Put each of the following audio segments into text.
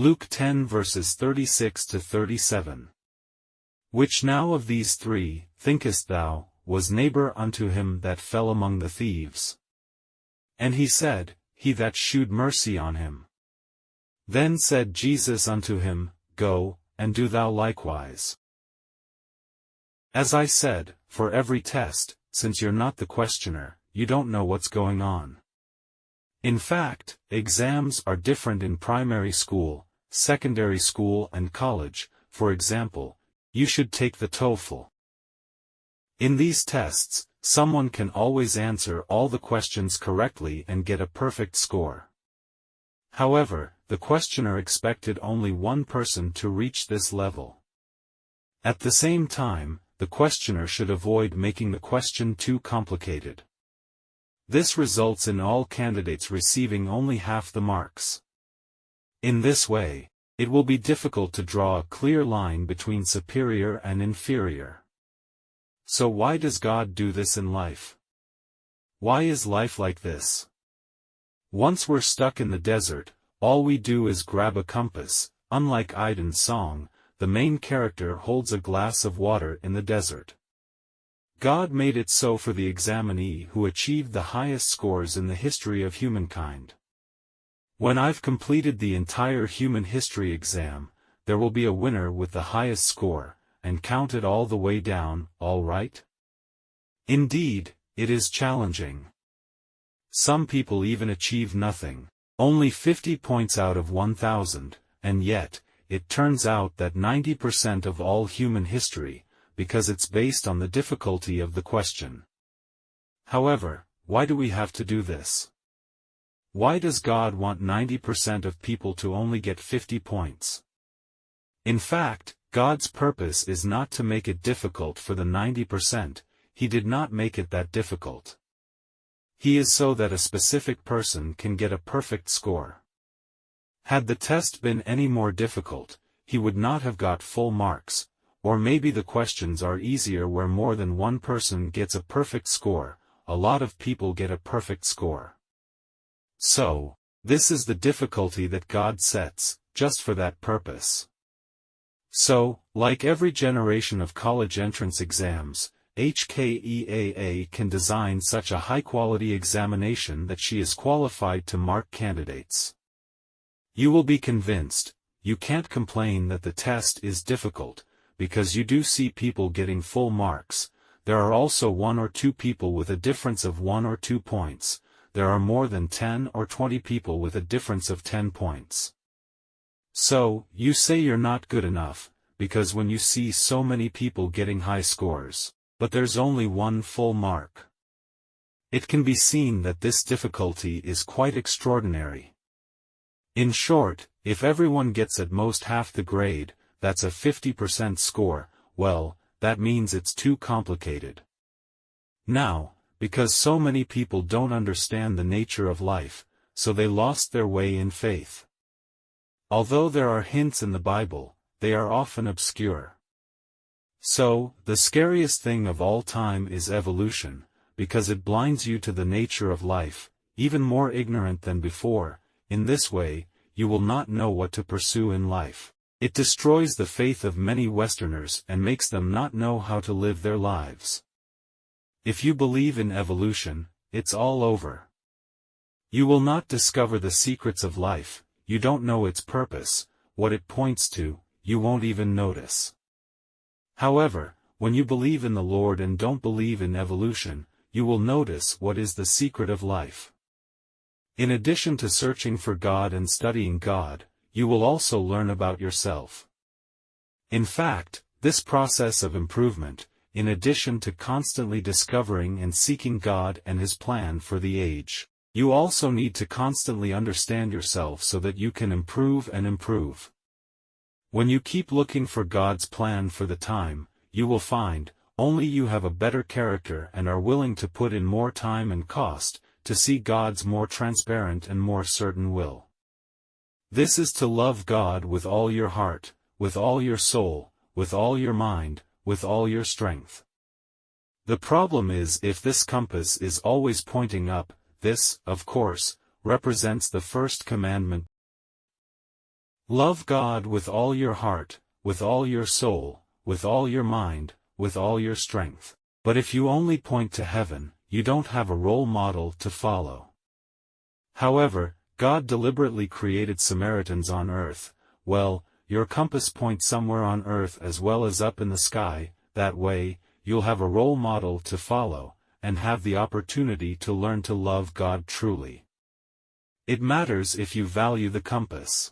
Luke 10 verses 36 to 37. Which now of these three, thinkest thou, was neighbor unto him that fell among the thieves? And he said, He that shewed mercy on him. Then said Jesus unto him, Go, and do thou likewise. As I said, for every test, since you're not the questioner, you don't know what's going on. In fact, exams are different in primary school, secondary school and college. For example, you should take the TOEFL. In these tests, someone can always answer all the questions correctly and get a perfect score. However, the questioner expected only one person to reach this level. At the same time, the questioner should avoid making the question too complicated. This results in all candidates receiving only half the marks. In this way, it will be difficult to draw a clear line between superior and inferior. So why does God do this in life? Why is life like this? Once we're stuck in the desert, all we do is grab a compass. Unlike Aiden's song, the main character holds a glass of water in the desert. God made it so for the examinee who achieved the highest scores in the history of humankind. When I've completed the entire human history exam, there will be a winner with the highest score, and count it all the way down, all right? Indeed, it is challenging. Some people even achieve nothing, only 50 points out of 1,000, and yet, it turns out that 90% of all human history, because it's based on the difficulty of the question. However, why do we have to do this? Why does God want 90% of people to only get 50 points? In fact, God's purpose is not to make it difficult for the 90%, He did not make it that difficult. He is so that a specific person can get a perfect score. Had the test been any more difficult, he would not have got full marks, or maybe the questions are easier where more than one person gets a perfect score, a lot of people get a perfect score. So, this is the difficulty that God sets, just for that purpose. So, like every generation of college entrance exams, HKEAA can design such a high-quality examination that she is qualified to mark candidates. You will be convinced, you can't complain that the test is difficult, because you do see people getting full marks. There are also 1 or 2 people with a difference of 1 or 2 points, there are more than 10 or 20 people with a difference of 10 points. So, you say you're not good enough, because when you see so many people getting high scores, but there's only one full mark. It can be seen that this difficulty is quite extraordinary. In short, if everyone gets at most half the grade, that's a 50% score, well, that means it's too complicated. Now, because so many people don't understand the nature of life, so they lost their way in faith. Although there are hints in the Bible, they are often obscure. So, the scariest thing of all time is evolution, because it blinds you to the nature of life, even more ignorant than before. In this way, you will not know what to pursue in life. It destroys the faith of many Westerners and makes them not know how to live their lives. If you believe in evolution, it's all over. You will not discover the secrets of life, you don't know its purpose, what it points to, you won't even notice. However, when you believe in the Lord and don't believe in evolution, you will notice what is the secret of life. In addition to searching for God and studying God, you will also learn about yourself. In fact, this process of improvement, in addition to constantly discovering and seeking God and His plan for the age, you also need to constantly understand yourself so that you can improve and improve. When you keep looking for God's plan for the time, you will find, only you have a better character and are willing to put in more time and cost, to see God's more transparent and more certain will. This is to love God with all your heart, with all your soul, with all your mind, with all your strength. The problem is if this compass is always pointing up, this, of course, represents the first commandment. Love God with all your heart, with all your soul, with all your mind, with all your strength. But if you only point to heaven, you don't have a role model to follow. However, God deliberately created Samaritans on earth. Well, your compass points somewhere on earth as well as up in the sky. That way, you'll have a role model to follow, and have the opportunity to learn to love God truly. It matters if you value the compass.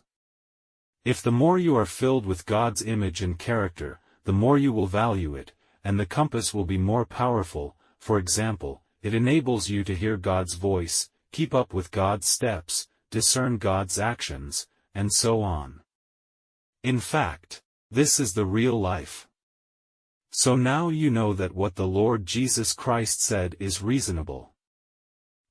If the more you are filled with God's image and character, the more you will value it, and the compass will be more powerful. For example, it enables you to hear God's voice, keep up with God's steps, discern God's actions, and so on. In fact, this is the real life. So now you know that what the Lord Jesus Christ said is reasonable.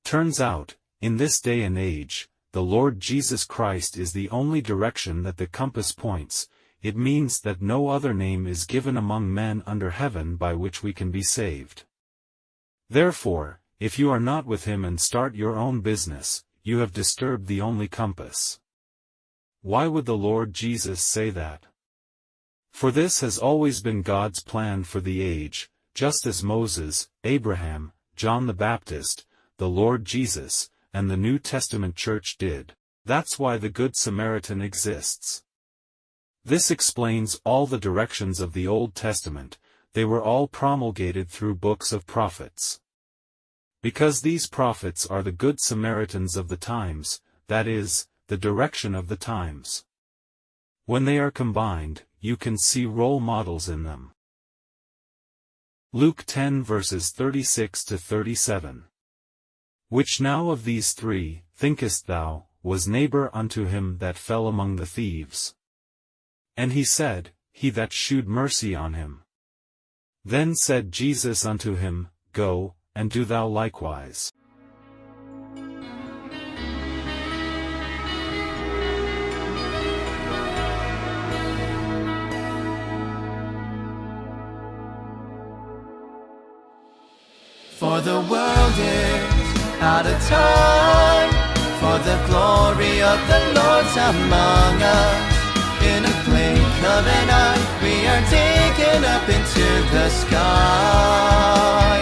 Turns out, in this day and age, the Lord Jesus Christ is the only direction that the compass points. It means that no other name is given among men under heaven by which we can be saved. Therefore, if you are not with him and start your own business, you have disturbed the only compass. Why would the Lord Jesus say that? For this has always been God's plan for the age, just as Moses, Abraham, John the Baptist, the Lord Jesus, and the New Testament Church did. That's why the Good Samaritan exists. This explains all the directions of the Old Testament. They were all promulgated through books of prophets. Because these prophets are the Good Samaritans of the times, that is, the direction of the times. When they are combined, you can see role models in them. Luke 10 verses 36 to 37. Which now of these three, thinkest thou, was neighbor unto him that fell among the thieves? And he said, He that shewed mercy on him. Then said Jesus unto him, Go, and do thou likewise. For the world is out of time, for the glory of the Lord's among us. In a blink of an eye, we are taken up into the sky,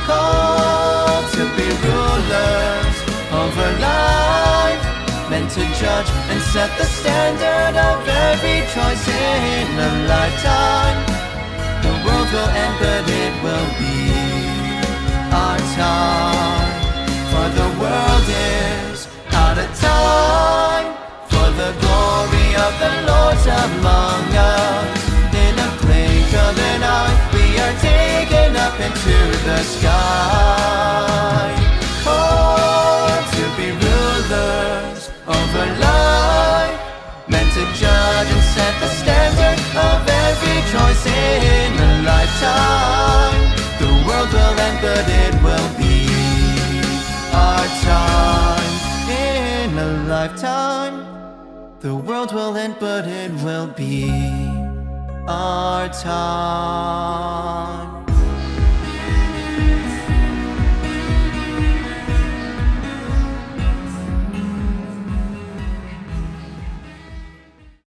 called to be rulers over life, meant to judge and set the standard of every choice in a lifetime. The world will end, but it will be our time. For the world is out of time, for the glory of the Lord's among us. In a blink of an eye, we are taken up into the sky, called to be rulers over life, meant to judge and set the standard of every choice in a lifetime. The world will end, but it will be our time. In a lifetime, the world will end, but it will be our time.